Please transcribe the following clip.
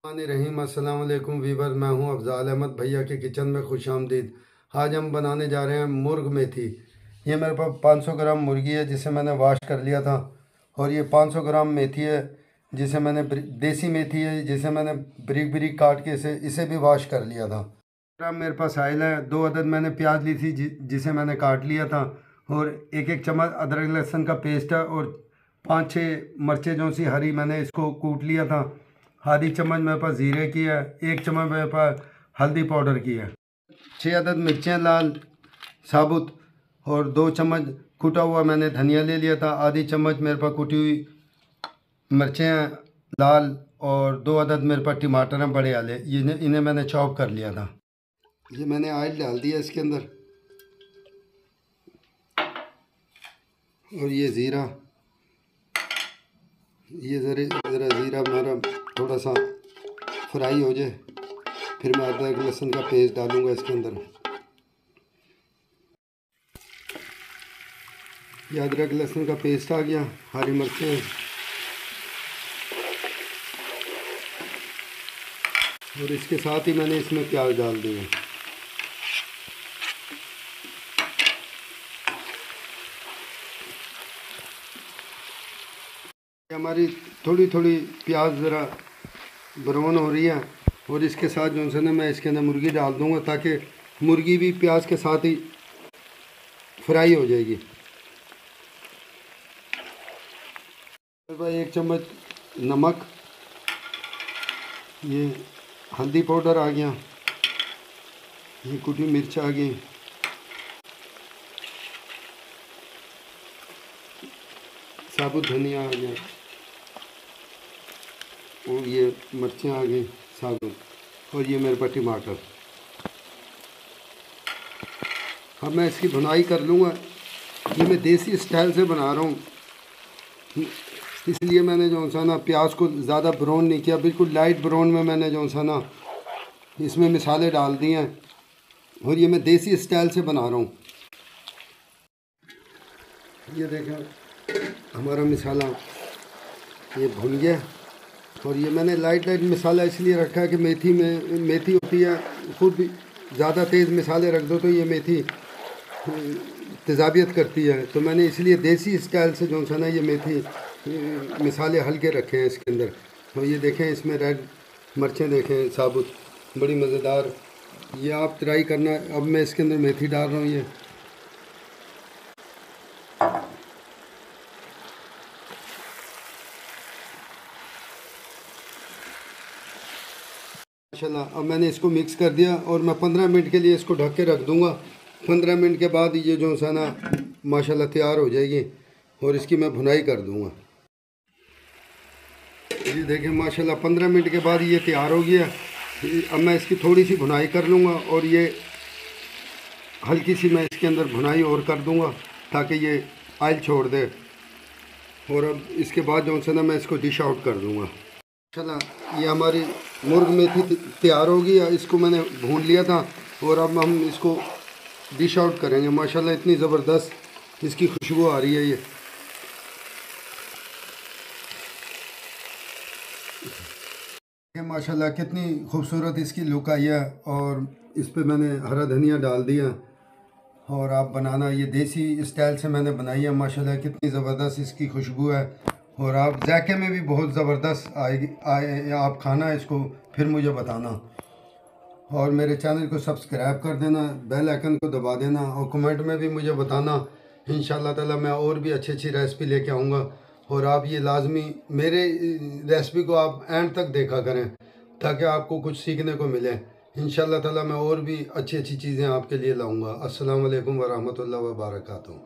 रहीम अस्सलाम वालेकुम वीवर, मैं हूं अफजाल अहमद भैया के किचन में खुश आमदीद। आज हम बनाने जा रहे हैं मुर्ग मेथी। ये मेरे पास 500 ग्राम मुर्गी है जिसे मैंने वॉश कर लिया था, और ये 500 ग्राम मेथी है जिसे मैंने देसी मेथी है जिसे मैंने ब्रिक ब्रिक काट के इसे भी वॉश कर लिया था। ग्राम मेरे पास आयल है। 2 अदद मैंने प्याज ली थी जिसे मैंने काट लिया था, और एक चम्मच अदरक लहसुन का पेस्ट है, और 5-6 मिर्चें जो सी हरी मैंने इसको कूट लिया था। आधी चम्मच मेरे पास ज़ीरे की है, 1 चम्मच मेरे पास हल्दी पाउडर की है, 6 अदद मिर्चें लाल साबुत, और 2 चम्मच कूटा हुआ मैंने धनिया ले लिया था। आधी चम्मच मेरे पास कुटी हुई मिर्चें हैं लाल, और 2 अदद मेरे पास टमाटर हैं बड़े वाले, इन्हें मैंने चॉप कर लिया था। ये मैंने ऑयल डाल दिया इसके अंदर, और ये ज़ीरा, ये ज़रा ज़ीरा मेरा थोड़ा सा फ्राई हो जाए, फिर मैं अदरक लहसुन का पेस्ट डालूंगा इसके अंदर। ये अदरक लहसुन का पेस्ट आ गया, हरी मिर्चें, और इसके साथ ही मैंने इसमें प्याज डाल दिए। हमारी थोड़ी थोड़ी प्याज ज़रा ब्राउन हो रही है, और इसके साथ जो है ना मैं इसके अंदर मुर्गी डाल दूंगा ताकि मुर्गी भी प्याज के साथ ही फ्राई हो जाएगी। 1 चम्मच नमक, ये हल्दी पाउडर आ गया, ये कुटी मिर्च आ गई, साबुत धनिया आ गया, और ये मिर्चें आ गई साबुत, और ये मेरे पास टमाटर। अब मैं इसकी भुनाई कर लूँगा। ये मैं देसी स्टाइल से बना रहा हूँ, इसलिए मैंने जो सा ना प्याज को ज़्यादा ब्राउन नहीं किया, बिल्कुल लाइट ब्राउन में मैंने जो सा ना इसमें मसाले डाल दिए हैं, और ये मैं देसी स्टाइल से बना रहा हूँ। ये देखें हमारा मसाला ये भुन गया, और ये मैंने लाइट मसाला इसलिए रखा है कि मेथी होती है खुद भी, ज़्यादा तेज़ मसाले रख दो तो ये मेथी तेज़ाबियत करती है, तो मैंने इसलिए देसी स्टाइल से जो सा ना ये मेथी मसाले हल्के रखे हैं इसके अंदर। तो ये देखें इसमें रेड मिर्चें देखें साबुत, बड़ी मज़ेदार, ये आप ट्राई करना। अब मैं इसके अंदर मेथी डाल रहा हूँ। ये माशाल्लाह, अब मैंने इसको मिक्स कर दिया, और मैं 15 मिनट के लिए इसको ढक के रख दूँगा। 15 मिनट के बाद ये जो सा ना माशाल्लाह तैयार हो जाएगी, और इसकी मैं भुनाई कर दूँगा। ये देखें माशाल्लाह 15 मिनट के बाद ये तैयार हो गया। अब मैं इसकी थोड़ी सी भुनाई कर लूँगा, और ये हल्की सी मैं इसके अंदर भुनाई और कर दूँगा ताकि ये ऑयल छोड़ दे, और अब इसके बाद जो सा ना मैं इसको डिश आउट कर दूँगा। माशाल्लाह ये हमारी मुर्ग मेथी तैयार होगी, इसको मैंने भून लिया था, और अब हम इसको डिश आउट करेंगे। माशाल्लाह इतनी ज़बरदस्त इसकी खुशबू आ रही है। ये माशाल्लाह कितनी खूबसूरत इसकी लुक आई है, और इस पर मैंने हरा धनिया डाल दिया, और आप बनाना ये देसी स्टाइल से मैंने बनाई है। माशाल्लाह कितनी ज़बरदस्त इसकी खुशबू है, और आप जायके में भी बहुत ज़बरदस्त आए। आप खाना इसको फिर मुझे बताना, और मेरे चैनल को सब्सक्राइब कर देना, बेल आइकन को दबा देना, और कमेंट में भी मुझे बताना। इंशाल्लाह ताला मैं और भी अच्छी रेसिपी लेके आऊँगा, और आप ये लाजमी मेरे रेसिपी को आप एंड तक देखा करें ताकि आपको कुछ सीखने को मिले। इंशाल्लाह ताला मैं और भी अच्छी चीज़ें आपके लिए लाऊँगा। अस्सलाम वालेकुम व रहमतुल्लाहि व बरकातहू।